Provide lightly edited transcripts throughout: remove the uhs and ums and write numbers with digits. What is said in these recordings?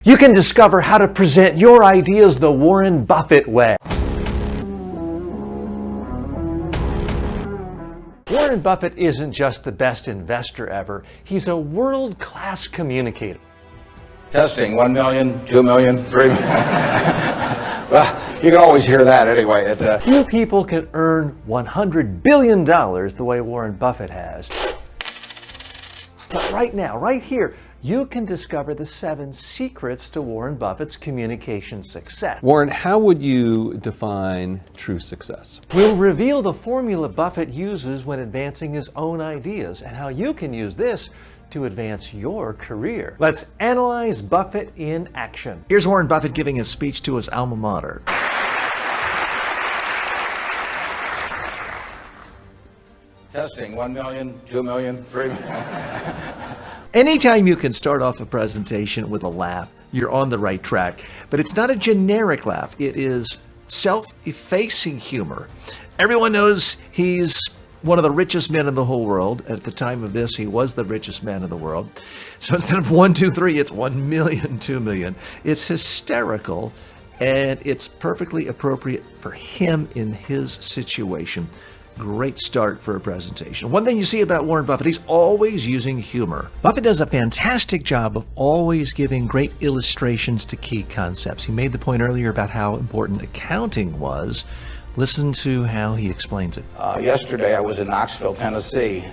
You can discover how to present your ideas the Warren Buffett way. Warren Buffett isn't just the best investor ever, he's a world-class communicator. Testing, 1 million, 2 million, 3 million. Well, you can always hear that anyway. Few people can earn $100 billion the way Warren Buffett has. But right now, right here, you can discover the 7 secrets to Warren Buffett's communication success. Warren, how would you define true success? We'll reveal the formula Buffett uses when advancing his own ideas and how you can use this to advance your career. Let's analyze Buffett in action. Here's Warren Buffett giving his speech to his alma mater. Testing, 1 million, 2 million, 3 million. Anytime you can start off a presentation with a laugh, you're on the right track. But it's not a generic laugh. It is self-effacing humor. Everyone knows he's one of the richest men in the whole world. At the time of this, he was the richest man in the world. So instead of 1, 2, 3, it's 1 million, 2 million. It's hysterical, and it's perfectly appropriate for him in his situation. Great start for a presentation. One thing you see about Warren Buffett, he's always using humor. Buffett does a fantastic job of always giving great illustrations to key concepts. He made the point earlier about how important accounting was. Listen to how he explains it. Yesterday I was in Knoxville, Tennessee,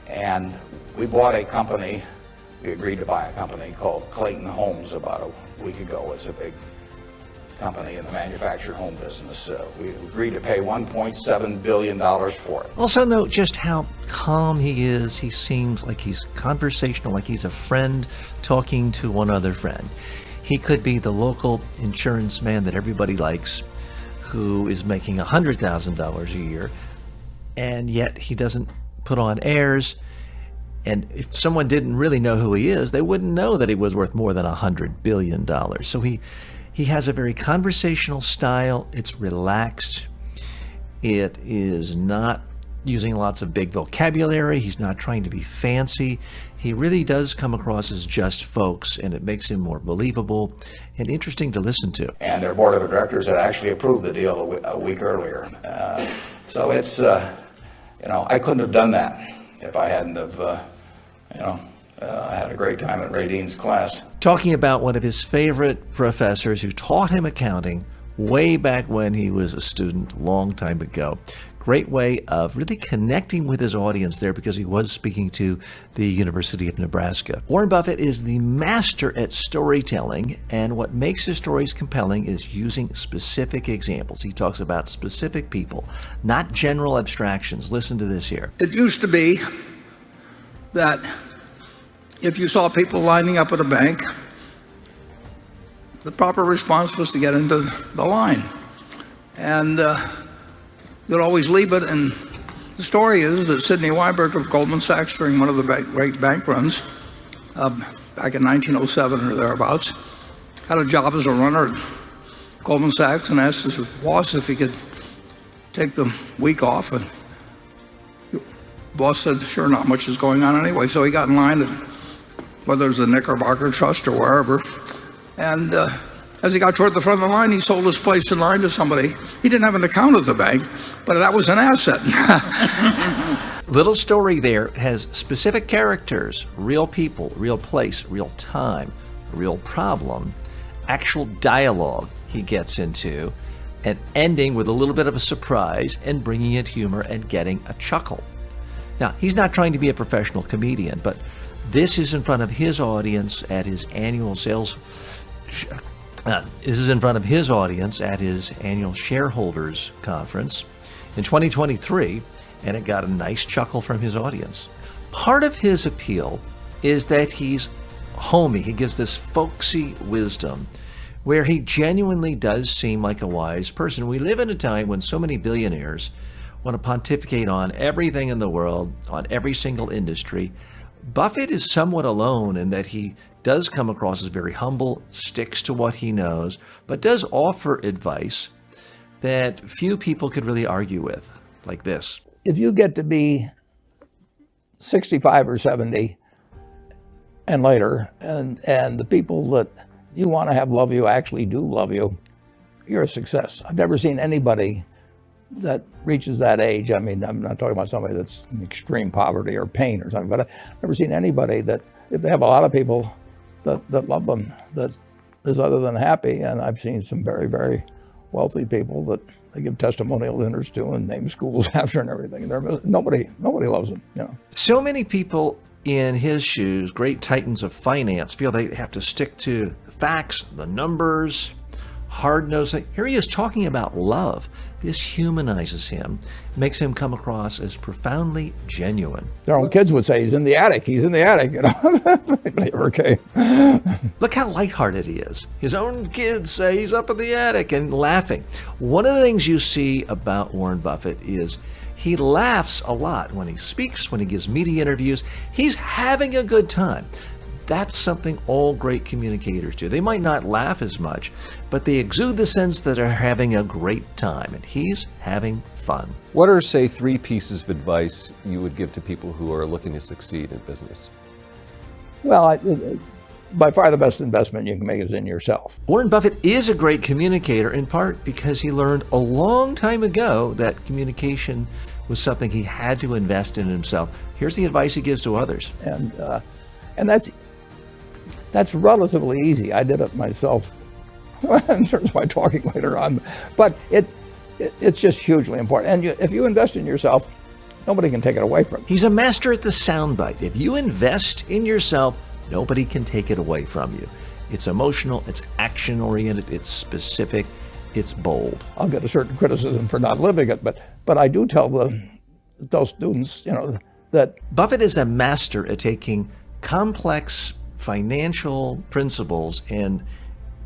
and we bought a company. We agreed to buy a company called Clayton Homes about a week ago. It's a big company in the manufactured home business. We agreed to pay $1.7 billion for it. Also note just how calm he is. He seems like he's conversational, like he's a friend talking to one other friend. He could be the local insurance man that everybody likes, who is making $100,000 a year, and yet he doesn't put on airs. And if someone didn't really know who he is, they wouldn't know that he was worth more than $100 billion. So he has a very conversational style. It's relaxed. It is not using lots of big vocabulary. He's not trying to be fancy. He really does come across as just folks, and it makes him more believable and interesting to listen to. And their board of directors had actually approved the deal a week earlier. So it's, I couldn't have done that if I hadn't have, I had a great time at Ray Dean's class. Talking about one of his favorite professors who taught him accounting way back when he was a student, a long time ago. Great way of really connecting with his audience there, because he was speaking to the University of Nebraska. Warren Buffett is the master at storytelling, and what makes his stories compelling is using specific examples. He talks about specific people, not general abstractions. Listen to this here. It used to be that if you saw people lining up at a bank, the proper response was to get into the line. And you'd always leave it. And the story is that Sidney Weinberg of Goldman Sachs, during one of the great bank runs back in 1907 or thereabouts, had a job as a runner at Goldman Sachs and asked his boss if he could take the week off. And the boss said, sure, not much is going on anyway. So he got in line at whether it was the Knickerbocker Trust or wherever. And as he got toward the front of the line, he sold his place in line to somebody. He didn't have an account at the bank, but that was an asset. Little story there. It has specific characters, real people, real place, real time, real problem, actual dialogue he gets into, and ending with a little bit of a surprise and bringing in humor and getting a chuckle. Now, he's not trying to be a professional comedian, but this is in front of his audience at his annual shareholders conference in 2023, and it got a nice chuckle from his audience. Part of his appeal is that he's homey. He gives this folksy wisdom where he genuinely does seem like a wise person. We live in a time when so many billionaires want to pontificate on everything in the world, on every single industry. Buffett is somewhat alone in that he does come across as very humble, sticks to what he knows, but does offer advice that few people could really argue with, like this. If you get to be 65 or 70 and later, and the people that you want to have love you actually do love you, you're a success. I've never seen anybody that reaches that age. I mean, I'm not talking about somebody that's in extreme poverty or pain or something, but I've never seen anybody that, if they have a lot of people that love them, that is other than happy. And I've seen some very, very wealthy people that they give testimonial dinners to and name schools after and everything. Nobody loves them, you know. So many people in his shoes, great titans of finance, feel they have to stick to the facts, the numbers, hard-nosed. Here he is talking about love. This humanizes him, makes him come across as profoundly genuine. Their own kids would say, he's in the attic, you know. Okay. Look how lighthearted he is. His own kids say he's up in the attic and laughing. One of the things you see about Warren Buffett is he laughs a lot when he speaks, when he gives media interviews. He's having a good time. That's something all great communicators do. They might not laugh as much, but they exude the sense that they're having a great time, and he's having fun. What are, say, 3 pieces of advice you would give to people who are looking to succeed in business? Well, by far the best investment you can make is in yourself. Warren Buffett is a great communicator in part because he learned a long time ago that communication was something he had to invest in himself. Here's the advice he gives to others. And that's relatively easy. I did it myself in terms of my talking later on. But it's just hugely important. And if you invest in yourself, nobody can take it away from you. He's a master at the soundbite. If you invest in yourself, nobody can take it away from you. It's emotional, it's action-oriented, it's specific, it's bold. I'll get a certain criticism for not living it, but I do tell those students, you know, that Buffett is a master at taking complex financial principles and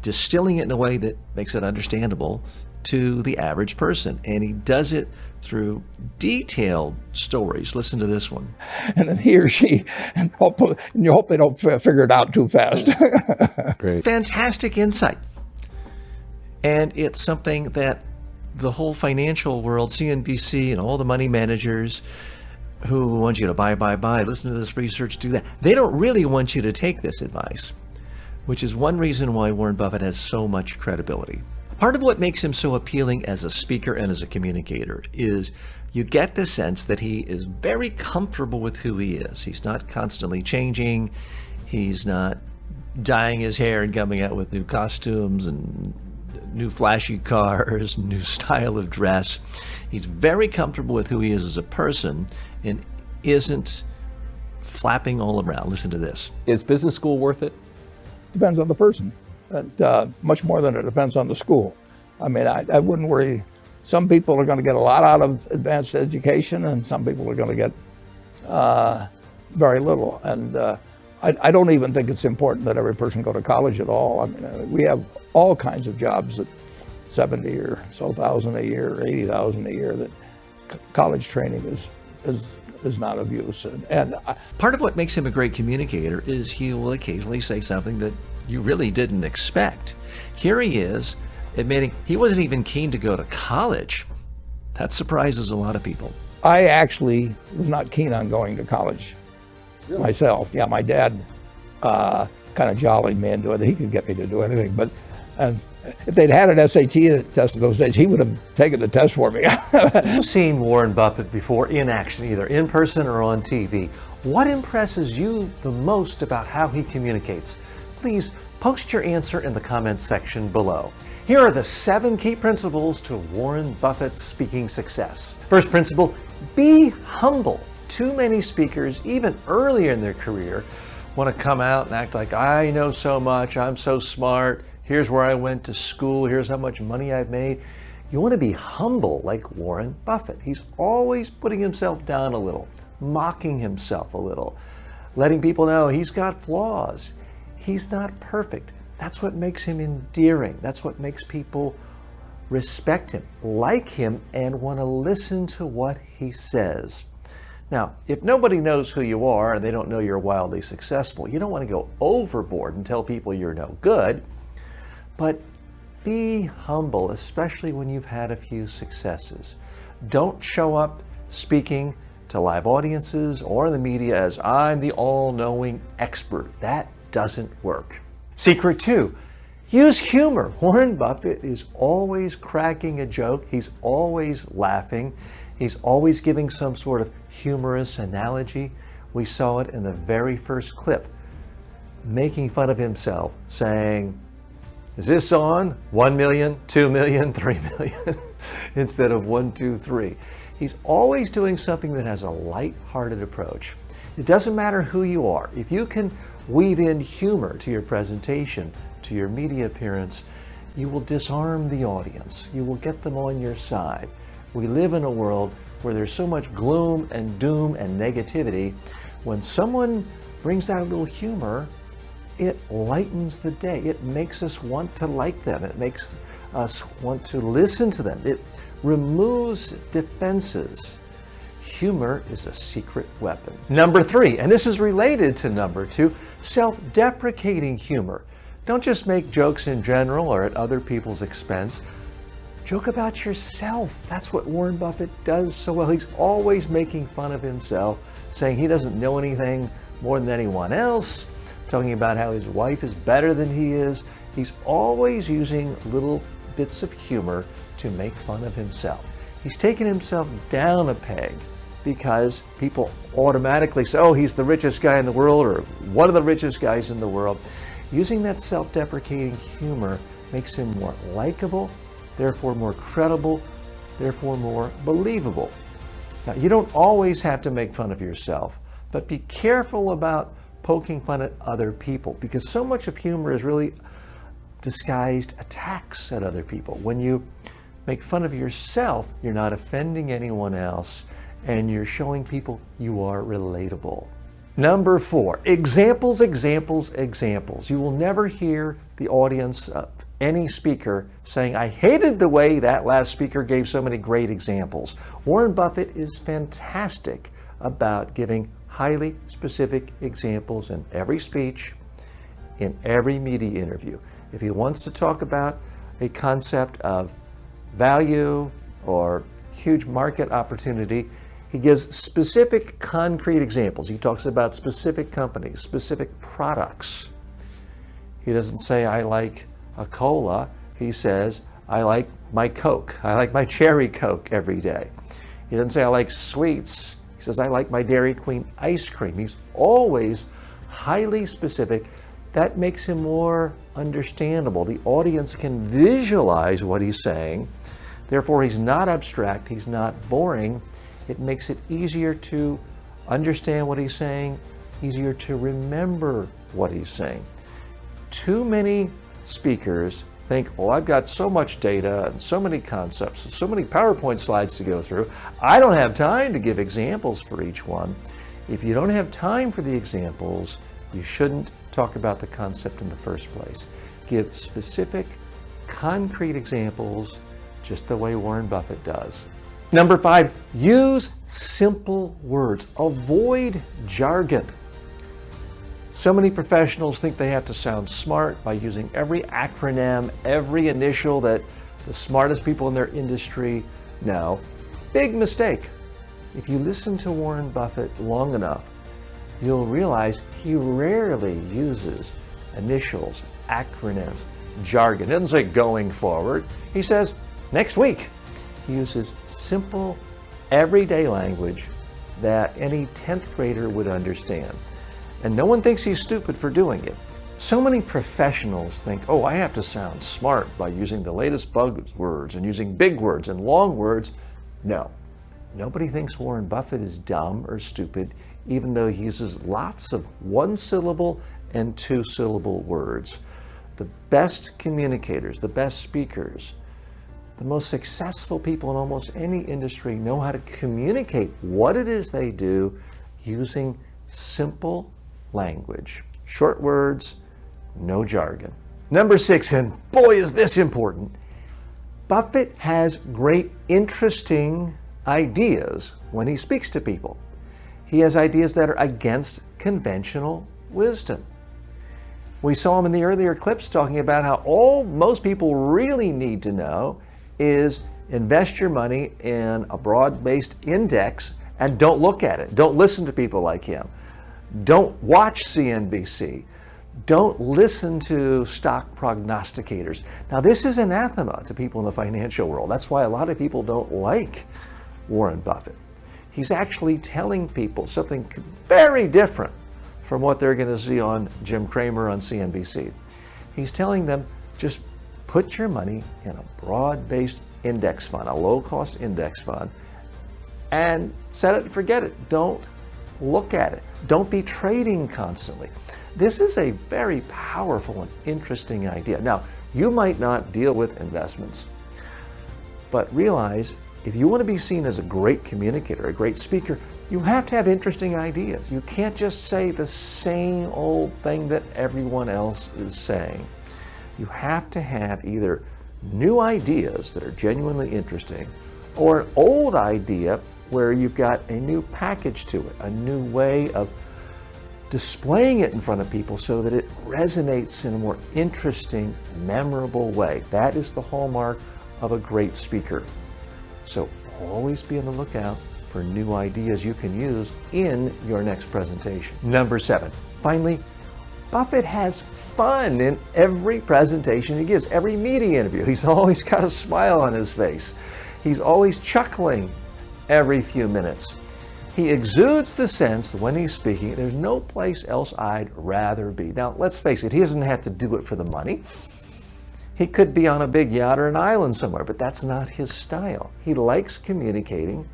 distilling it in a way that makes it understandable to the average person. And he does it through detailed stories. Listen to this one. And then he or she, and you hope they don't figure it out too fast. Great. Fantastic insight. And it's something that the whole financial world, CNBC and all the money managers who want you to buy, listen to this research, do that. They don't really want you to take this advice, which is one reason why Warren Buffett has so much credibility. Part of what makes him so appealing as a speaker and as a communicator is you get the sense that he is very comfortable with who he is. He's not constantly changing. He's not dyeing his hair and coming out with new costumes and new flashy cars, new style of dress. He's very comfortable with who he is as a person and isn't flapping all around. Listen to this. Is business school worth it? Depends on the person. Much more than it depends on the school. I mean, I wouldn't worry. Some people are going to get a lot out of advanced education, and some people are going to get very little. And I don't even think it's important that every person go to college at all. I mean, we have all kinds of jobs at 70 or so thousand a year, 80,000 a year, that college training is not of use. And part of what makes him a great communicator is he will occasionally say something that you really didn't expect. Here he is admitting he wasn't even keen to go to college. That surprises a lot of people. I actually was not keen on going to college myself. Yeah, my dad kind of jollied me into it. He could get me to do anything, but if they'd had an SAT test in those days, he would have taken the test for me. You've seen Warren Buffett before in action, either in person or on TV. What impresses you the most about how he communicates? Please post your answer in the comments section below. Here are the 7 key principles to Warren Buffett's speaking success. First principle, be humble. Too many speakers, even earlier in their career, want to come out and act like, I know so much, I'm so smart, here's where I went to school, here's how much money I've made. You want to be humble like Warren Buffett. He's always putting himself down a little, mocking himself a little, letting people know he's got flaws. He's not perfect. That's what makes him endearing. That's what makes people respect him, like him, and want to listen to what he says. Now, if nobody knows who you are and they don't know you're wildly successful, you don't want to go overboard and tell people you're no good, but be humble, especially when you've had a few successes. Don't show up speaking to live audiences or in the media as I'm the all-knowing expert. That doesn't work. Secret 2, Use humor. Warren Buffett is always cracking a joke. He's always laughing. He's always giving some sort of humorous analogy. We saw it in the very first clip, making fun of himself, saying, is this on 1 million, 2 million, 3 million instead of 1, 2, 3? He's always doing something that has a light-hearted approach. It doesn't matter who you are. If you can weave in humor to your presentation, to your media appearance, you will disarm the audience. You will get them on your side. We live in a world where there's so much gloom and doom and negativity. When someone brings out a little humor, it lightens the day. It makes us want to like them. It makes us want to listen to them. It removes defenses. Humor is a secret weapon. Number 3, and this is related to number 2, self-deprecating humor. Don't just make jokes in general or at other people's expense. Joke about yourself. That's what Warren Buffett does so well. He's always making fun of himself, saying he doesn't know anything more than anyone else, talking about how his wife is better than he is. He's always using little bits of humor to make fun of himself. He's taken himself down a peg because people automatically say, oh, he's the richest guy in the world or one of the richest guys in the world. Using that self-deprecating humor makes him more likable, therefore more credible, therefore more believable. Now, you don't always have to make fun of yourself, but be careful about poking fun at other people, because so much of humor is really disguised attacks at other people. When you make fun of yourself, you're not offending anyone else, and you're showing people you are relatable. Number 4, examples, examples, examples. You will never hear the audience of any speaker saying, I hated the way that last speaker gave so many great examples. Warren Buffett is fantastic about giving highly specific examples in every speech, in every media interview. If he wants to talk about a concept of value or huge market opportunity, he gives specific concrete examples. He talks about specific companies, specific products. He doesn't say, I like a cola. He says, I like my Coke. I like my cherry Coke every day. He doesn't say, I like sweets. He says, I like my Dairy Queen ice cream. He's always highly specific. That makes him more understandable. The audience can visualize what he's saying. Therefore, he's not abstract. He's not boring. It makes it easier to understand what he's saying, easier to remember what he's saying. Too many speakers think, oh, I've got so much data and so many concepts and so many PowerPoint slides to go through. I don't have time to give examples for each one. If you don't have time for the examples, you shouldn't talk about the concept in the first place. Give specific, concrete examples just the way Warren Buffett does. Number 5, use simple words. Avoid jargon. So many professionals think they have to sound smart by using every acronym, every initial that the smartest people in their industry know. Big mistake. If you listen to Warren Buffett long enough, you'll realize he rarely uses initials, acronyms, jargon. He doesn't say going forward. He says next week. He uses simple, everyday language that any 10th grader would understand. And no one thinks he's stupid for doing it. So many professionals think, oh, I have to sound smart by using the latest buzzwords and using big words and long words. No, nobody thinks Warren Buffett is dumb or stupid, even though he uses lots of one-syllable and two-syllable words. The best communicators, the best speakers, the most successful people in almost any industry know how to communicate what it is they do using simple language. Short words, no jargon. Number 6, and boy is this important, Buffett has great interesting ideas when he speaks to people. He has ideas that are against conventional wisdom. We saw him in the earlier clips talking about how most people really need to know is invest your money in a broad-based index and don't look at it. Don't listen to people like him. Don't watch CNBC. Don't listen to stock prognosticators. Now, this is anathema to people in the financial world. That's why a lot of people don't like Warren Buffett. He's actually telling people something very different from what they're going to see on Jim Cramer on CNBC. He's telling them, just put your money in a broad-based index fund, a low-cost index fund, and set it and forget it. Don't look at it. Don't be trading constantly. This is a very powerful and interesting idea. Now, you might not deal with investments, but realize if you want to be seen as a great communicator, a great speaker, you have to have interesting ideas. You can't just say the same old thing that everyone else is saying. You have to have either new ideas that are genuinely interesting or an old idea where you've got a new package to it, a new way of displaying it in front of people so that it resonates in a more interesting, memorable way. That is the hallmark of a great speaker. So always be on the lookout for new ideas you can use in your next presentation. Number 7, finally, Buffett has fun in every presentation he gives, every media interview. He's always got a smile on his face. He's always chuckling every few minutes. He exudes the sense that when he's speaking, there's no place else I'd rather be. Now, let's face it, he doesn't have to do it for the money. He could be on a big yacht or an island somewhere, but that's not his style. He likes communicating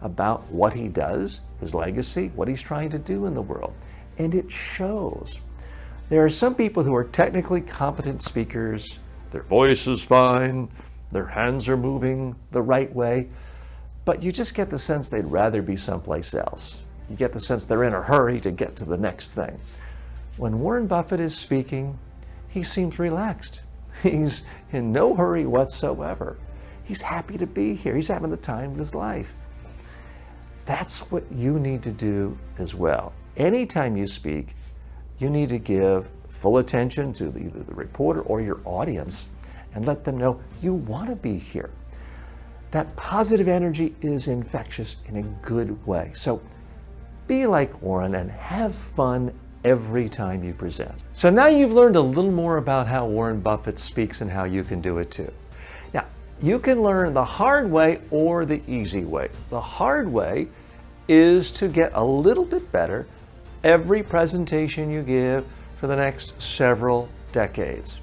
about what he does, his legacy, what he's trying to do in the world, and it shows. There are some people who are technically competent speakers. Their voice is fine, their hands are moving the right way, but you just get the sense they'd rather be someplace else. You get the sense they're in a hurry to get to the next thing. When Warren Buffett is speaking, he seems relaxed. He's in no hurry whatsoever. He's happy to be here. He's having the time of his life. That's what you need to do as well. Anytime you speak, you need to give full attention to either the reporter or your audience and let them know you want to be here. That positive energy is infectious in a good way. So be like Warren and have fun every time you present. So now you've learned a little more about how Warren Buffett speaks and how you can do it too. Now, you can learn the hard way or the easy way. The hard way is to get a little bit better every presentation you give for the next several decades.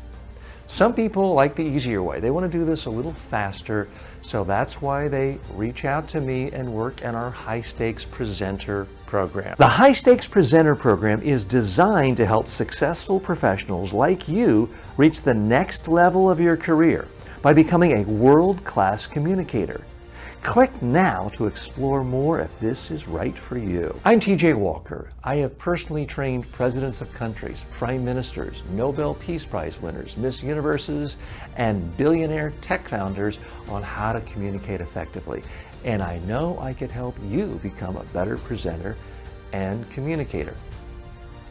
Some people like the easier way. They want to do this a little faster, so that's why they reach out to me and work in our High Stakes Presenter program. The High Stakes Presenter program is designed to help successful professionals like you reach the next level of your career by becoming a world-class communicator. Click now to explore more if this is right for you. I'm TJ Walker. I have personally trained presidents of countries, prime ministers, Nobel Peace Prize winners, Miss Universes, and billionaire tech founders on how to communicate effectively. And I know I could help you become a better presenter and communicator.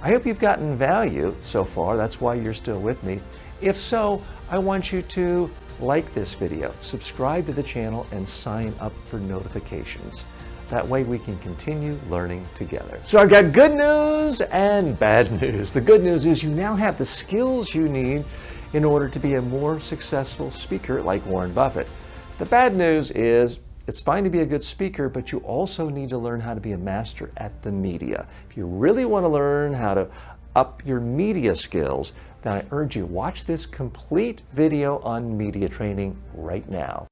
I hope you've gotten value so far. That's why you're still with me. If so, I want you to like this video, subscribe to the channel, and sign up for notifications. That way we can continue learning together. So I've got good news and bad news. The good news is you now have the skills you need in order to be a more successful speaker like Warren Buffett. The bad news is it's fine to be a good speaker, but you also need to learn how to be a master at the media. If you really want to learn how to up your media skills, then I urge you, watch this complete video on media training right now.